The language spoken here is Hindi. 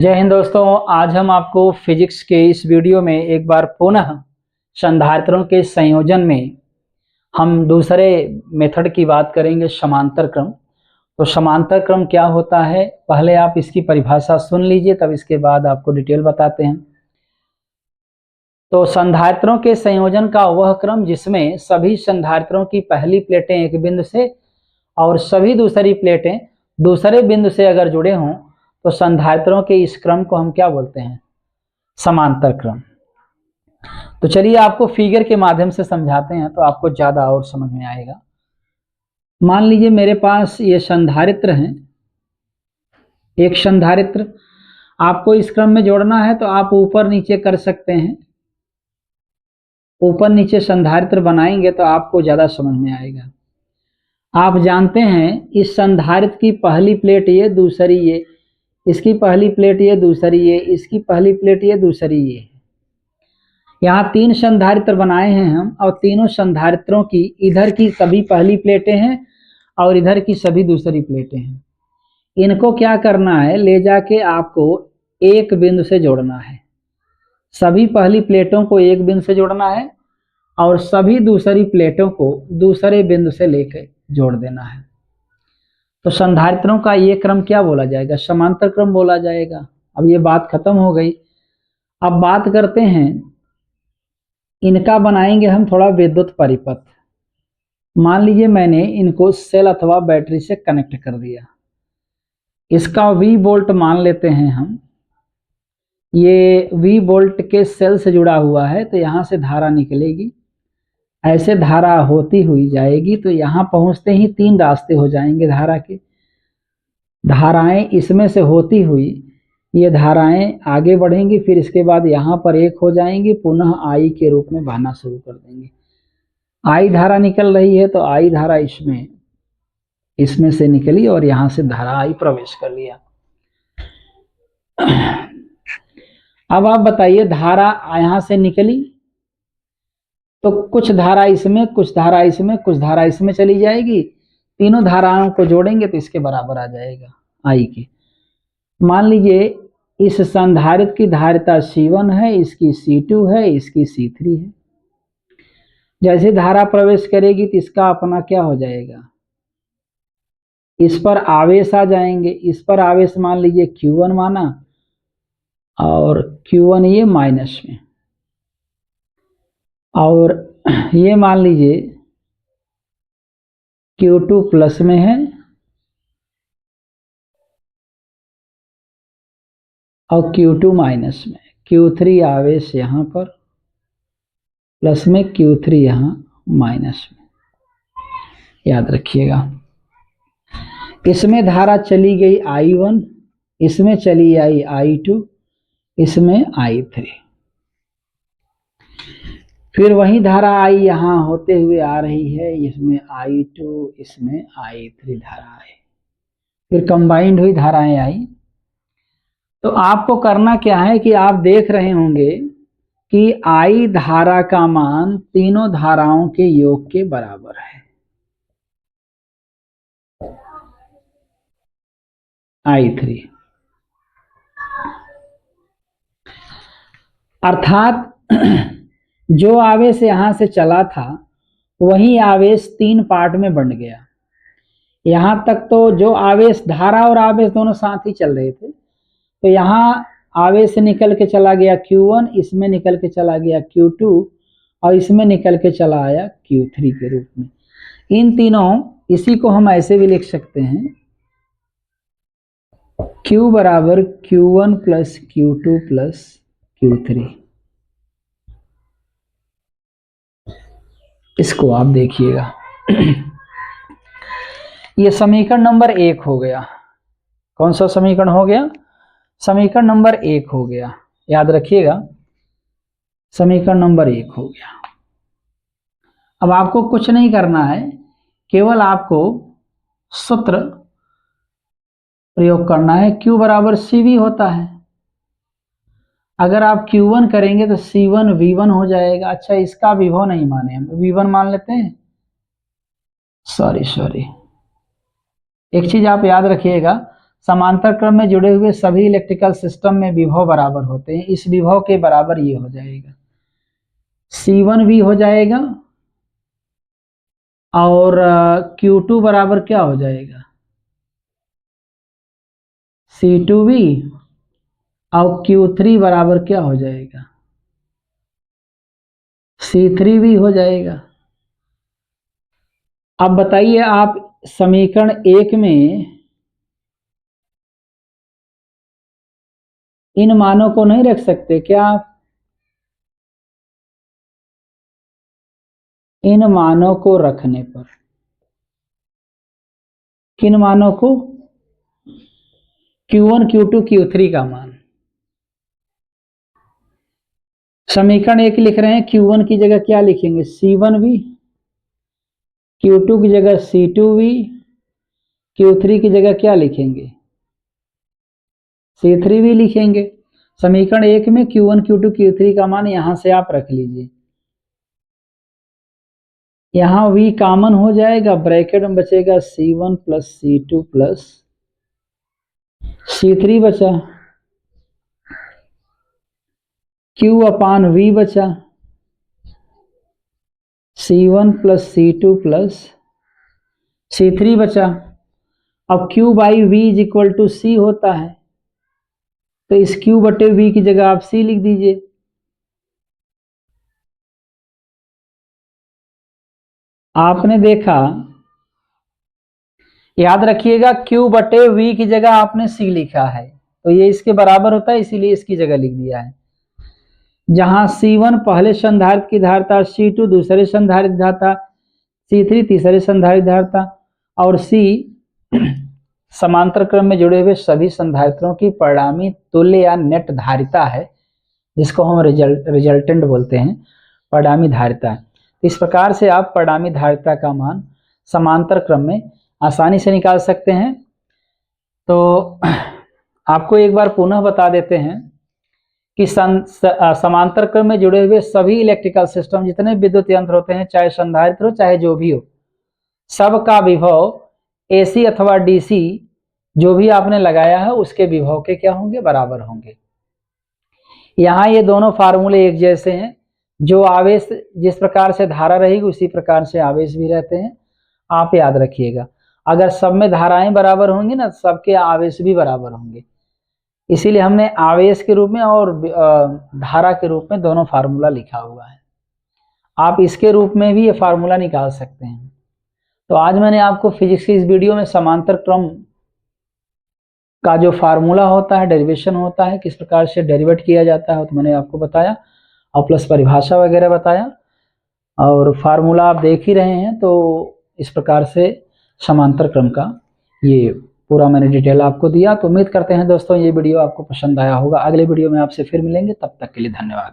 जय हिंद दोस्तों। आज हम आपको फिजिक्स के इस वीडियो में एक बार पुनः संधारित्रों के संयोजन में हम दूसरे मेथड की बात करेंगे, समांतर क्रम। तो समांतर क्रम क्या होता है, पहले आप इसकी परिभाषा सुन लीजिए, तब इसके बाद आपको डिटेल बताते हैं। तो संधारित्रों के संयोजन का वह क्रम जिसमें सभी संधारित्रों की पहली प्लेटें एक बिंदु से और सभी दूसरी प्लेटें दूसरे बिंदु से अगर जुड़े हों तो संधारित्रों के इस क्रम को हम क्या बोलते हैं, समांतर क्रम। तो चलिए आपको फिगर के माध्यम से समझाते हैं तो आपको ज्यादा और समझ में आएगा। मान लीजिए मेरे पास ये संधारित्र हैं, एक संधारित्र आपको इस क्रम में जोड़ना है तो आप ऊपर नीचे कर सकते हैं। ऊपर नीचे संधारित्र बनाएंगे तो आपको ज्यादा समझ में आएगा। आप जानते हैं इस संधारित्र की पहली प्लेट ये, दूसरी ये, इसकी पहली प्लेट ये, दूसरी ये, इसकी पहली प्लेट ये, दूसरी ये। यहाँ तीन संधारित्र बनाए हैं हम, और तीनों संधारित्रों की इधर की सभी पहली प्लेटें हैं और इधर की सभी दूसरी प्लेटें हैं। इनको क्या करना है, ले जाके आपको एक बिंदु से जोड़ना है। सभी पहली प्लेटों को एक बिंदु से जोड़ना है और सभी दूसरी प्लेटों को दूसरे बिंदु से लेकर जोड़ देना है। तो संधारित्रों का ये क्रम क्या बोला जाएगा, समांतर क्रम बोला जाएगा। अब ये बात खत्म हो गई। अब बात करते हैं, इनका बनाएंगे हम थोड़ा विद्युत परिपथ। मान लीजिए मैंने इनको सेल अथवा बैटरी से कनेक्ट कर दिया। इसका V वोल्ट मान लेते हैं हम। ये V वोल्ट के सेल से जुड़ा हुआ है तो यहाँ से धारा निकलेगी, ऐसे धारा होती हुई जाएगी तो यहाँ पहुंचते ही तीन रास्ते हो जाएंगे धारा के। धाराएं इसमें से होती हुई ये धाराएं आगे बढ़ेंगी, फिर इसके बाद यहाँ पर एक हो जाएंगी, पुनः I के रूप में बहना शुरू कर देंगे। I धारा निकल रही है तो I धारा इसमें से निकली और यहाँ से धारा I प्रवेश कर लिया। अब आप बताइए, धारा यहाँ से निकली तो कुछ धारा इसमें, कुछ धारा इसमें, कुछ धारा इसमें चली जाएगी। तीनों धाराओं को जोड़ेंगे तो इसके बराबर आ जाएगा I के। मान लीजिए इस संधारित्र की धारिता C1 है, इसकी C2 है, इसकी C3 है। जैसे धारा प्रवेश करेगी तो इसका अपना क्या हो जाएगा, इस पर आवेश आ जाएंगे। इस पर आवेश मान लीजिए Q1 माना और Q1 ये माइनस में, और ये मान लीजिए Q2 प्लस में है और Q2 माइनस में। Q3 आवेश यहाँ पर प्लस में, Q3 यहाँ माइनस में, याद रखिएगा। इसमें धारा चली गई I1, इसमें चली आई I2, इसमें I3। फिर वही धारा I यहाँ होते हुए आ रही है, इसमें I2, इसमें I3 धारा है, फिर कंबाइंड हुई धाराएं आई। तो आपको करना क्या है कि आप देख रहे होंगे कि I धारा का मान तीनों धाराओं के योग के बराबर है। I3 अर्थात जो आवेश यहां से चला था वही आवेश तीन पार्ट में बंट गया। यहां तक तो जो आवेश, धारा और आवेश दोनों साथ ही चल रहे थे, तो यहाँ आवेश से निकल के चला गया Q1, इसमें निकल के चला गया Q2 और इसमें निकल के चला आया Q3 के रूप में। इन तीनों, इसी को हम ऐसे भी लिख सकते हैं, Q बराबर Q1 plus Q2 plus Q3। इसको आप देखिएगा। ये समीकरण नंबर 1 हो गया। कौन सा समीकरण हो गया, समीकरण नंबर 1 हो गया, याद रखिएगा, समीकरण नंबर 1 हो गया। अब आपको कुछ नहीं करना है, केवल आपको सूत्र प्रयोग करना है। Q बराबर CV होता है। अगर आप Q1 करेंगे तो C1 V1 हो जाएगा। अच्छा, इसका विभव नहीं माने, हम V1 मान लेते हैं। सॉरी, एक चीज आप याद रखिएगा, समांतर क्रम में जुड़े हुए सभी इलेक्ट्रिकल सिस्टम में विभव बराबर होते हैं। इस विभव के बराबर ये हो जाएगा, C1V हो जाएगा और Q2 बराबर क्या हो जाएगा, C2V और Q3 बराबर क्या हो जाएगा, C3V हो जाएगा। अब बताइए, आप समीकरण 1 में इन मानों को नहीं रख सकते क्या आप? इन मानों को रखने पर, किन मानों को, Q1 Q2 Q3 का मान। समीकरण 1 लिख रहे हैं, Q1 की जगह क्या लिखेंगे, C1V, Q2 की जगह C2V, Q3 की जगह क्या लिखेंगे, C3V लिखेंगे। समीकरण 1 में Q1 Q2 Q3 का मान यहां से आप रख लीजिए, यहां V कॉमन हो जाएगा, ब्रैकेट में बचेगा C1 plus C2 plus C3 बचा, Q अपान V बचा, C1 plus C2 plus C3 बचा। अब Q by V is equal to C होता है, तो इस Q बटे V की जगह आप C लिख दीजिए। आपने देखा, याद रखिएगा Q बटे V की जगह आपने C लिखा है, तो ये इसके बराबर होता है, इसीलिए इसकी जगह लिख दिया है। जहां C1 पहले संधारित्र की धारिता, C2 दूसरे संधारित्र धारिता, C3 तीसरे संधारित्र धारिता और C समांतर क्रम में जुड़े हुए सभी संधारित्रों की परिणामी तुल्य या नेट धारिता है, जिसको हम रिजल्टेंट बोलते हैं, परिणामी धारिता। इस प्रकार से आप परिणामी धारिता का मान समांतर क्रम में आसानी से निकाल सकते हैं। तो आपको एक बार पुनः बता देते हैं कि समांतर क्रम में जुड़े हुए सभी इलेक्ट्रिकल सिस्टम, जितने विद्युत यंत्र होते हैं, चाहे संधारित्र हो चाहे जो भी हो, सबका विभव AC अथवा DC जो भी आपने लगाया है उसके विभव के क्या होंगे, बराबर होंगे। यहाँ ये दोनों फार्मूले एक जैसे हैं, जो आवेश जिस प्रकार से धारा रहेगी उसी प्रकार से आवेश भी रहते हैं, आप याद रखिएगा। अगर सब में धाराएं बराबर होंगी ना, सबके आवेश भी बराबर होंगे। इसीलिए हमने आवेश के रूप में और धारा के रूप में दोनों फार्मूला लिखा हुआ है। आप इसके रूप में भी ये फार्मूला निकाल सकते हैं। तो आज मैंने आपको फिजिक्स की इस वीडियो में समांतर क्रम का जो फार्मूला होता है, डेरिवेशन होता है, किस प्रकार से डेरिवेट किया जाता है, तो मैंने आपको बताया, और प्लस परिभाषा वगैरह बताया, और फार्मूला आप देख ही रहे हैं। तो इस प्रकार से समांतर क्रम का ये पूरा मैंने डिटेल आपको दिया। तो उम्मीद करते हैं दोस्तों ये वीडियो आपको पसंद आया होगा। अगले वीडियो में आपसे फिर मिलेंगे, तब तक के लिए धन्यवाद।